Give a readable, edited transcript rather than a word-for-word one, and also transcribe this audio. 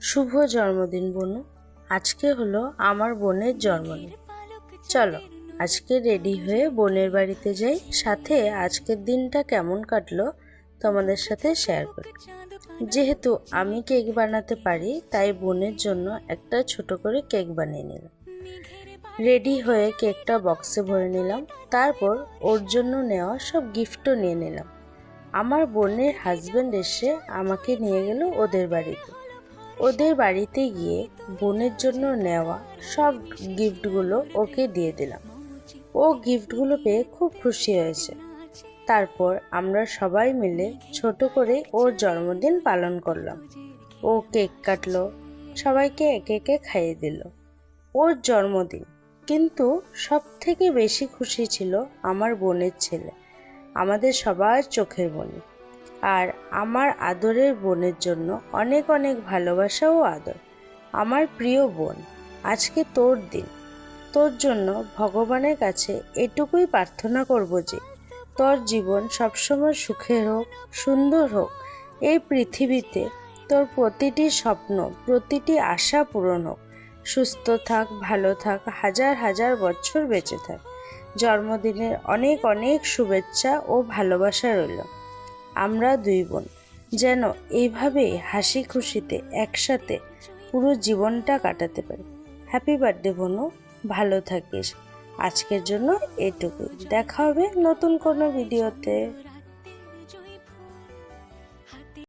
শুভ জন্মদিন বনু। আজকে হলো আমার বোনের জন্মদিন। চলো আজকে রেডি হয়ে বোনের বাড়িতে যাই, সাথে আজকের দিনটা কেমন কাটলো তোমাদের সাথে শেয়ার করি। যেহেতু আমি কেক বানাতে পারি তাই বোনের জন্য একটা ছোট করে কেক বানিয়ে নিলাম। রেডি হয়ে কেকটা বক্সে ভরে নিলাম, তারপর ওর জন্য নেওয়া সব গিফটও নিয়ে নিলাম। আমার বোনের হাজব্যান্ড এসে আমাকে নিয়ে গেল ওদের বাড়িতে। ওদের বাড়িতে গিয়ে বোনের জন্য নেওয়া সব গিফটগুলো ওকে দিয়ে দিলাম। ও গিফটগুলো পেয়ে খুব খুশি হয়েছে। তারপর আমরা সবাই মিলে ছোট করে ওর জন্মদিন পালন করলাম। ও কেক কাটলো, সবাইকে একে একে খাইয়ে দিল। ওর জন্মদিন, কিন্তু সব থেকে বেশি খুশি ছিল আমার বোনের ছেলে, আমাদের সবার চোখের মণি। আর আমার আদরের বোনের জন্য অনেক অনেক ভালোবাসা ও আদর। আমার প্রিয় বোন, আজকে তোর দিন। তোর জন্য ভগবানের কাছে এটুকুই প্রার্থনা করব যে তোর জীবন সবসময় সুখের হোক, সুন্দর হোক। এই পৃথিবীতে তোর প্রতিটি স্বপ্ন, প্রতিটি আশা পূরণ হোক। সুস্থ থাক, ভালো থাক, হাজার হাজার বছর বেঁচে থাক। জন্মদিনের অনেক অনেক শুভেচ্ছা ও ভালোবাসা রইল। আমরা দুই বোন যেন এইভাবে হাসি খুশিতে একসাথে পুরো জীবনটা কাটাতে পারি। হ্যাপি বার্থডে বোনু, ভালো থাকিস। আজকের জন্য এটুকুই, দেখা হবে নতুন কোনো ভিডিওতে।